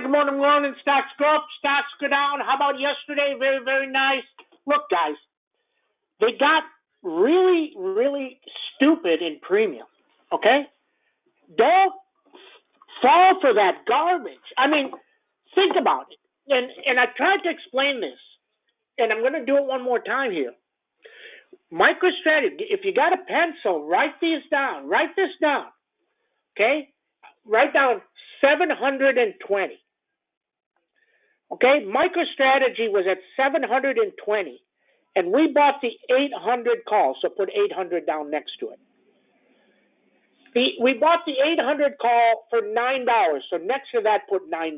good morning. Stocks go up, stocks go down. How about yesterday? Very, very nice. Look, guys, they got really, really stupid in premium, okay? Don't fall for that garbage. I mean, think about it. And I tried to explain this, and I'm going to do it one more time here. MicroStrategy, if you got a pencil, write this down, okay? Write down 720. Okay, MicroStrategy was at 720, and we bought the 800 call, so put 800 down next to it. We bought the 800 call for $9, so next to that put $9.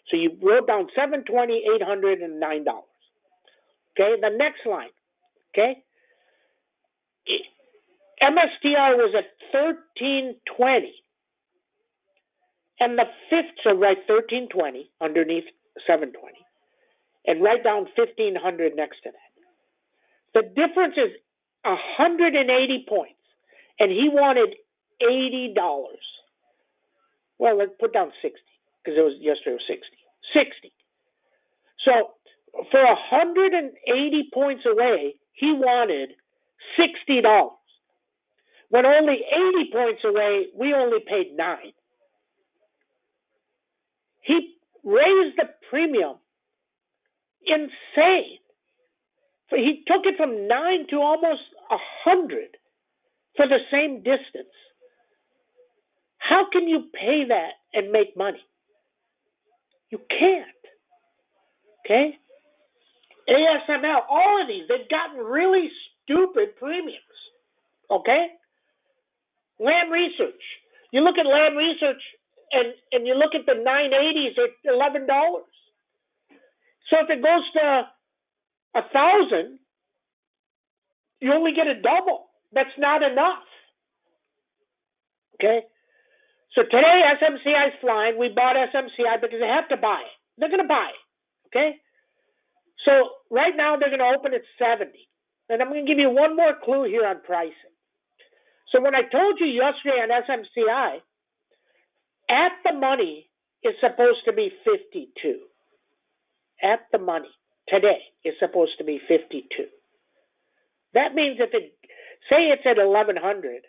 So you wrote down 720, 800, and $9. Okay, the next line, okay? MSTR was at 1320, and the fifth, so write 1320 underneath 720, and write down 1500 next to that. The difference is 180 points, and he wanted $80. Well, let's put down 60 because yesterday was 60. 60. So for 180 points away, he wanted $60. When only 80 points away, we only paid $9. He raised the premium insane. He took it from 9 to almost 100 for the same distance. How can you pay that and make money? You can't. Okay? ASML, all of these, they've gotten really stupid premiums. Okay? Lam Research. You look at Lam Research and you look at the 980s at $11. So if it goes to 1,000, you only get a double. That's not enough. Okay? So today SMCI is flying. We bought SMCI because they have to buy it. They're going to buy it. Okay? So right now they're going to open at 70. And I'm going to give you one more clue here on pricing. So when I told you yesterday on SMCI, at the money is supposed to be 52. At the money today is supposed to be 52. That means if it, say it's at 1100,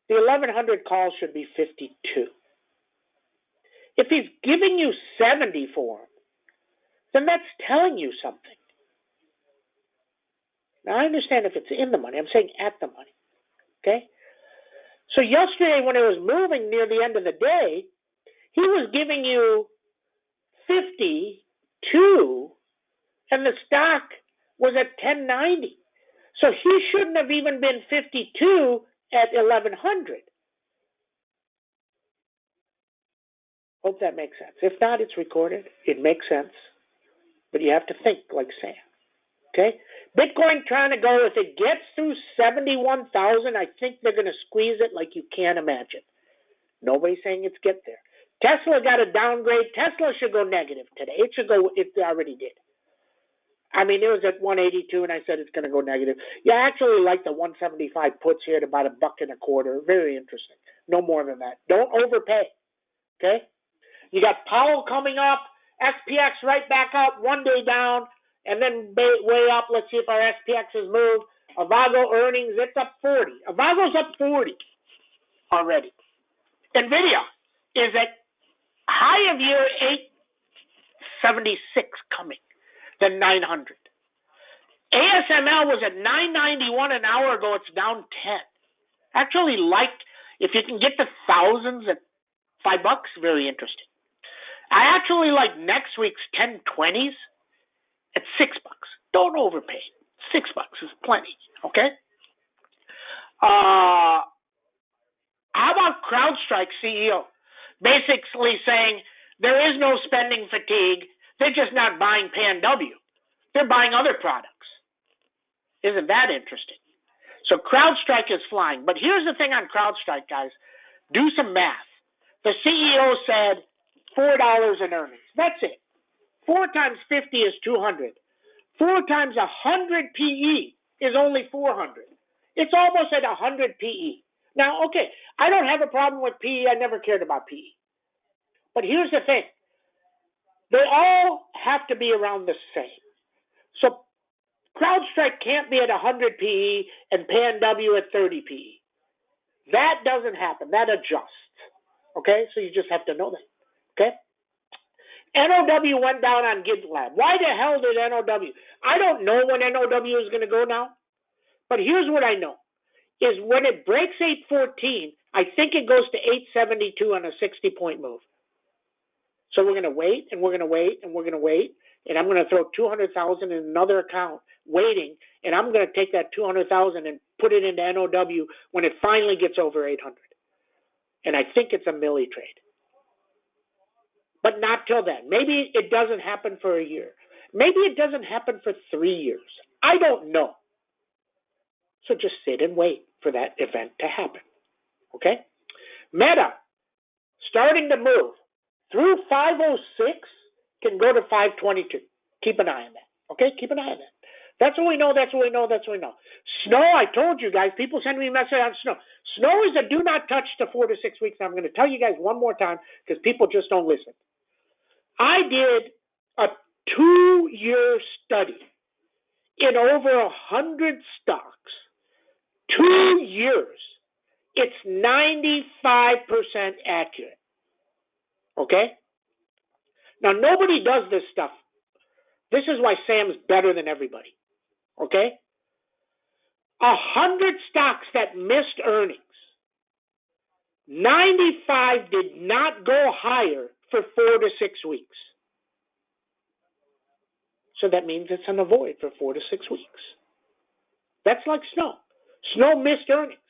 the 1100 call should be 52. If he's giving you 70 for him, then that's telling you something. Now I understand if it's in the money. I'm saying at the money. Okay? So yesterday when it was moving near the end of the day, he was giving you 52 and the stock was at 1090. So he shouldn't have even been 52 at 1100. Hope that makes sense. If not, it's recorded. It makes sense. But you have to think like Sam. Okay? Bitcoin trying to go, if it gets through 71,000, I think they're going to squeeze it like you can't imagine. Nobody's saying it's get there. Tesla got a downgrade. Tesla should go negative today. It should go, it already did. I mean, it was at 182, and I said it's going to go negative. Yeah, I actually like the 175 puts here at about $1.25. Very interesting. No more than that. Don't overpay. Okay? You got Powell coming up. SPX right back up, 1 day down, and then way up. Let's see if our SPX has moved. Avago earnings, it's up 40. Avago's up 40 already. NVIDIA is at high of year 876 coming, then 900. ASML was at 991 an hour ago. It's down 10. Actually, like if you can get the thousands at $5, very interesting. I actually like next week's 1020s at $6. Don't overpay. $6 is plenty. Okay. How about CrowdStrike CEO? Basically saying there is no spending fatigue. They're just not buying PanW. They're buying other products. Isn't that interesting? So CrowdStrike is flying. But here's the thing on CrowdStrike, guys. Do some math. The CEO said $4 in earnings. That's it. 4 times 50 is 200. 4 times 100 PE is only 400. It's almost at 100 PE. Now, okay, I don't have a problem with PE. I never cared about PE. But here's the thing. They all have to be around the same. So CrowdStrike can't be at 100 PE and PNW at 30 PE. That doesn't happen. That adjusts. Okay? So you just have to know that. Okay? NOW went down on GitLab. Why the hell did NOW? I don't know when NOW is going to go now, but here's what I know. Is when it breaks 814, I think it goes to 872 on a 60-point move. So we're going to wait, and we're going to wait, and we're going to wait, and I'm going to throw $200,000 in another account waiting, and I'm going to take that $200,000 and put it into NOW when it finally gets over 800. And I think it's a milli trade. But not till then. Maybe it doesn't happen for a year. Maybe it doesn't happen for 3 years. I don't know. So just sit and wait for that event to happen. Okay? Meta, starting to move. Through 506, can go to 522. Keep an eye on that. Okay? Keep an eye on that. That's what we know, that's what we know, that's what we know. Snow, I told you guys, people send me a message on snow. Snow is a do not touch to 4 to 6 weeks. I'm going to tell you guys one more time because people just don't listen. I did a 2-year study in over 100 stocks. 2 years. It's 95% accurate. Okay? Now, nobody does this stuff. This is why Sam's better than everybody. Okay? 100 stocks that missed earnings. 95 did not go higher for 4 to 6 weeks. So that means it's an avoid for 4 to 6 weeks. That's like Snow. Snow missed earnings.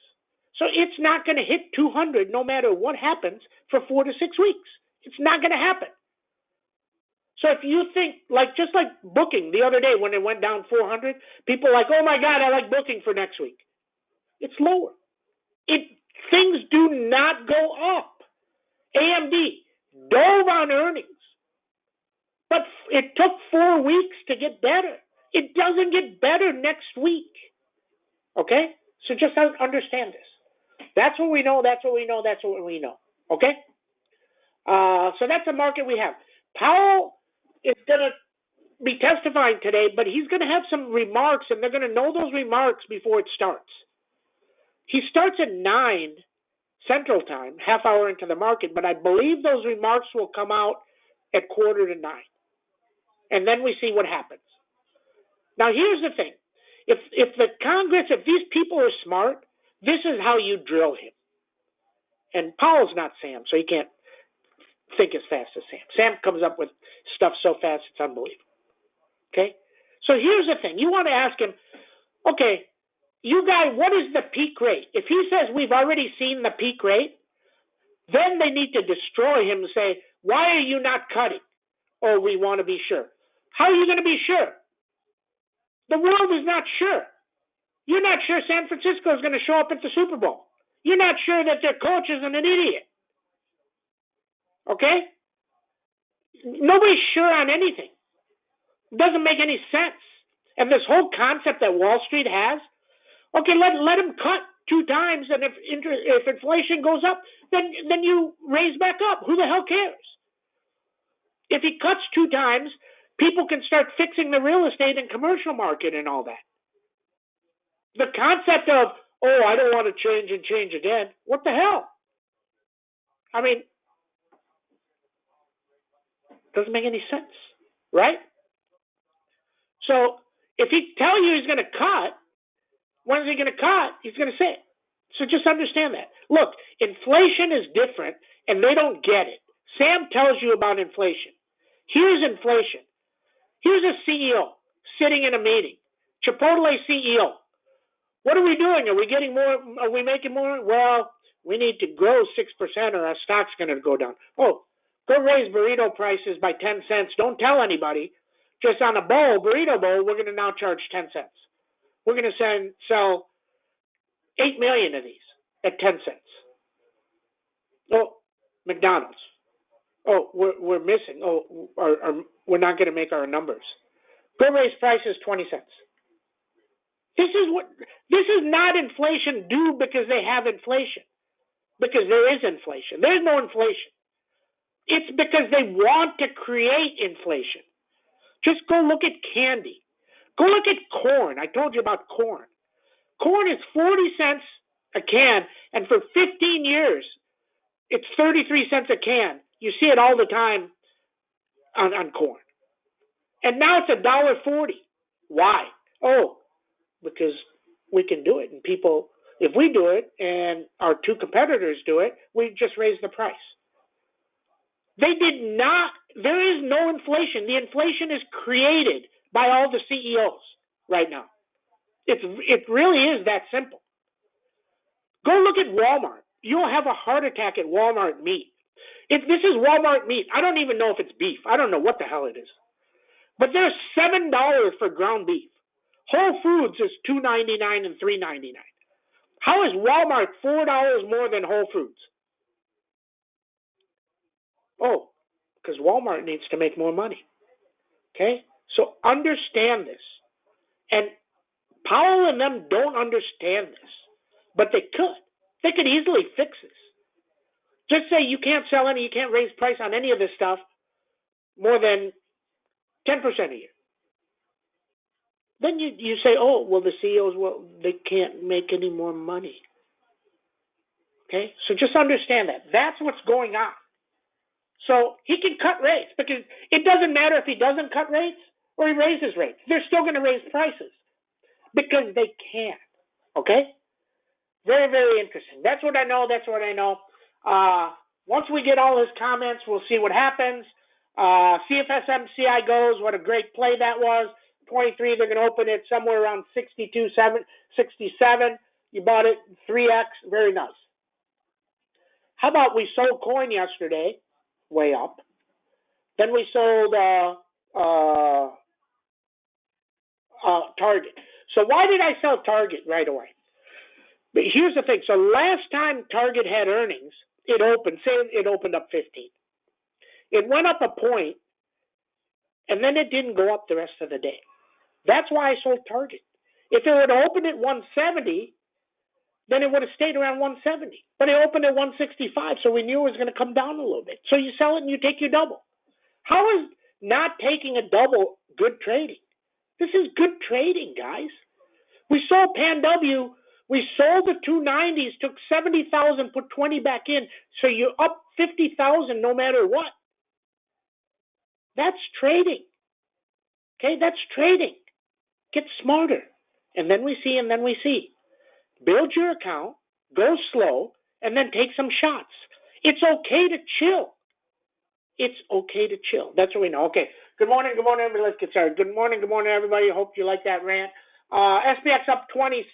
So it's not going to hit 200 no matter what happens for 4 to 6 weeks. It's not going to happen. So if you think, just like Booking the other day when it went down 400, people are like, oh my God, I like Booking for next week. It's lower. Things do not go up. AMD dove on earnings, but it took 4 weeks to get better. It doesn't get better next week. Okay? So just understand this. That's what we know, that's what we know, that's what we know. Okay? So that's the market we have. Powell is going to be testifying today, but he's going to have some remarks, and they're going to know those remarks before it starts. He starts at 9 Central Time, half hour into the market, but I believe those remarks will come out at 8:45. And then we see what happens. Now, here's the thing. If the Congress, if these people are smart, this is how you drill him. And Powell's not Sam, so he can't think as fast as Sam. Sam comes up with stuff so fast, it's unbelievable. Okay? So here's the thing. You want to ask him, okay, you guys, what is the peak rate? If he says we've already seen the peak rate, then they need to destroy him and say, why are you not cutting? Oh, we want to be sure. How are you going to be sure? The world is not sure. You're not sure San Francisco is going to show up at the Super Bowl. You're not sure that their coach isn't an idiot. Okay? Nobody's sure on anything. It doesn't make any sense. And this whole concept that Wall Street has, okay, let him cut 2 times, and if inflation goes up, then you raise back up. Who the hell cares? If he cuts 2 times, people can start fixing the real estate and commercial market and all that. The concept of, oh, I don't want to change and change again. What the hell? I mean, doesn't make any sense, right? So if he tell you he's going to cut, when is he going to cut? He's going to say it. So just understand that. Look, inflation is different, and they don't get it. Sam tells you about inflation. Here's inflation. Here's a CEO sitting in a meeting. Chipotle CEO. What are we doing? Are we getting more? Are we making more? Well, we need to grow 6% or our stock's going to go down. Oh, go raise burrito prices by 10 cents. Don't tell anybody. Just on a burrito bowl, we're going to now charge 10 cents. We're going to sell 8 million of these at 10 cents. Oh, McDonald's. Oh, we're missing. Oh, we're not going to make our numbers. Go raise prices 20 cents. This is not inflation due because they have inflation. Because there is inflation. There's no inflation. It's because they want to create inflation. Just go look at candy. Go look at corn. I told you about corn. Corn is 40 cents a can, and for 15 years, it's 33 cents a can. You see it all the time on corn. And now it's $1.40. Why? Oh, because we can do it. And people, if we do it and our two competitors do it, we just raise the price. They did not, there is no inflation. The inflation is created by all the CEOs right now. It really is that simple. Go look at Walmart. You'll have a heart attack at Walmart meat. If this is Walmart meat, I don't even know if it's beef. I don't know what the hell it is. But there's $7 for ground beef. Whole Foods is $2.99 and $3.99. How is Walmart $4 more than Whole Foods? Oh, because Walmart needs to make more money. Okay? So understand this. And Powell and them don't understand this. But they could. They could easily fix this. Just say you can't sell any, you can't raise price on any of this stuff more than 10% a year. Then you say, oh, well, the CEOs, well, they can't make any more money. Okay? So just understand that. That's what's going on. So he can cut rates because it doesn't matter if he doesn't cut rates or he raises rates. They're still going to raise prices because they can. Okay? Very, very interesting. That's what I know. That's what I know. Once we get all his comments, we'll see what happens. CFSMCI goes. What a great play that was. 23, they're going to open it somewhere around 67. You bought it 3x. Very nice. How about we sold coin yesterday, way up. Then we sold Target. So why did I sell Target right away? But here's the thing. So last time Target had earnings, it opened up 15. It went up a point, and then it didn't go up the rest of the day. That's why I sold Target. If it would have opened at 170, then it would have stayed around 170. But it opened at 165, so we knew it was going to come down a little bit. So you sell it and you take your double. How is not taking a double good trading? This is good trading, guys. We sold PanW. We sold the 290s, took 70,000, put 20 back in, so you're up 50,000 no matter what. That's trading. Okay, that's trading. Get smarter. And then we see, Build your account, go slow, and then take some shots. It's okay to chill. It's okay to chill. That's what we know. Okay. Good morning, everybody. Let's get started. Good morning, everybody. I hope you like that rant. SPX up 26.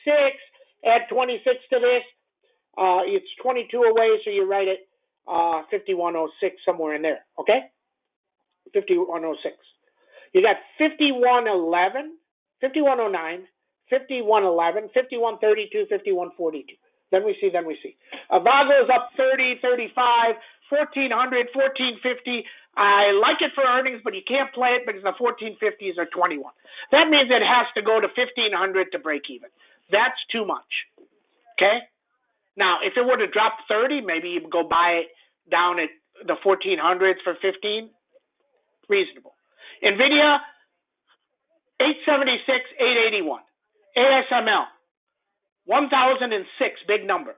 Add 26 to this. It's 22 away, so you're right at 5106, somewhere in there. Okay? 5106. You got 5111, 5109, 5111, 5132, 5142. Then we see. Avago is up 30, 35, 1400, 1450. I like it for earnings, but you can't play it because the 1450s are 21. That means it has to go to 1500 to break even. That's too much. Okay? Now, if it were to drop 30, maybe you go buy it down at the 1400s for 15. Reasonable. NVIDIA, 876, 881. ASML, 1006, big number.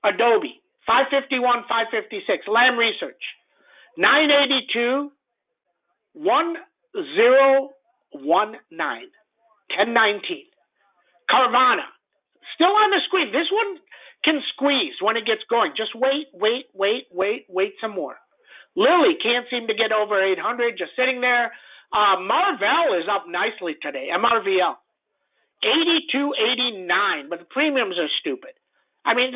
Adobe, 551, 556. Lam Research, 982, 1019, 1019. Carvana, still on the squeeze. This one can squeeze when it gets going. Just wait some more. Lilly can't seem to get over 800, just sitting there. Marvell is up nicely today, MRVL. 82.89, but the premiums are stupid. I mean,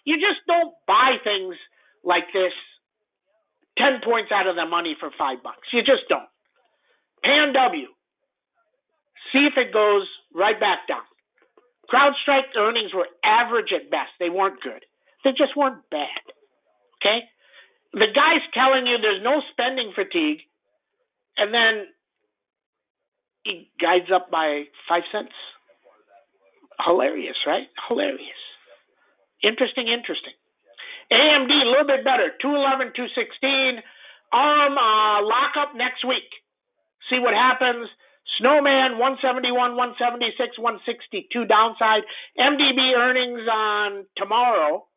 you just don't buy things like this 10 points out of the money for $5. You just don't. PanW, see if it goes right back down. CrowdStrike earnings were average at best. They weren't good. They just weren't bad. Okay? The guy's telling you there's no spending fatigue, and then he guides up by 5 cents. Hilarious, right? Hilarious. Interesting. AMD, a little bit better. 211, 216. lock up next week. See what happens. Snowman 171, 176, 162 downside. MDB earnings on tomorrow.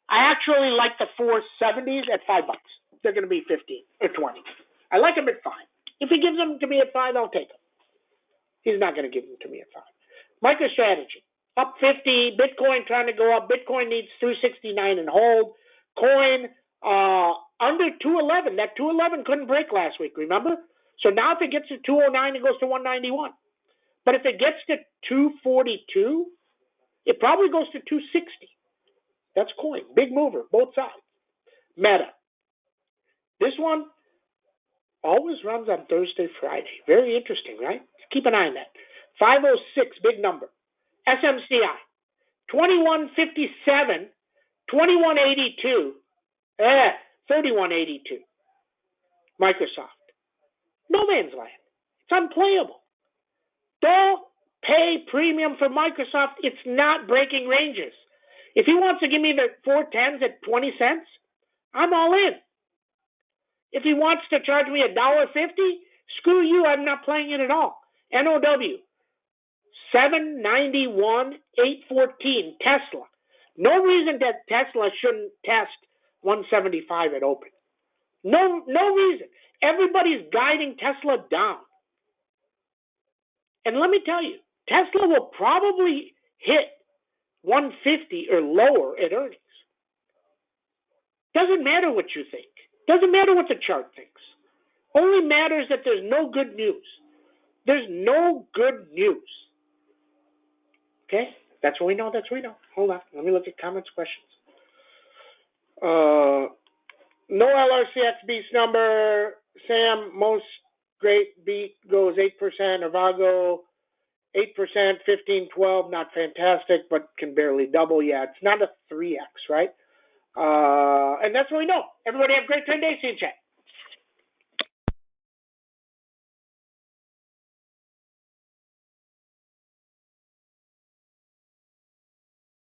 I actually like the 470s at $5. They're going to be 15 or 20. I like them at 5. If he gives them to me at 5, I'll take them. He's not going to give them to me at 5. MicroStrategy up 50. Bitcoin trying to go up. Bitcoin needs 369 and hold. Coin under 211. That 211 couldn't break last week, remember? So now if it gets to 209, it goes to 191. But if it gets to 242, it probably goes to 260. That's coin. Big mover, both sides. Meta. This one always runs on Thursday, Friday. Very interesting, right? Keep an eye on that. 506, big number. SMCI. 2157, 2182, 3182. Microsoft. No man's land. It's unplayable. Don't pay premium for Microsoft. It's not breaking ranges. If he wants to give me the 410s at 20 cents, I'm all in. If he wants to charge me $1.50, screw you, I'm not playing it at all. NOW. 791, 814, Tesla. No reason that Tesla shouldn't test 175 at open. No reason. Everybody's guiding Tesla down. And let me tell you, Tesla will probably hit 150 or lower at earnings. Doesn't matter what you think. Doesn't matter what the chart thinks. Only matters that there's no good news. There's no good news. Okay? That's what we know. That's what we know. Hold on. Let me look at comments, questions. No LRCX beast number. Sam, most great beat goes 8%. Avago, 8%, 15, 12. Not fantastic, but can barely double. Yeah, it's not a 3X, right? And that's what we know. Everybody have a great 10 days. See you in chat.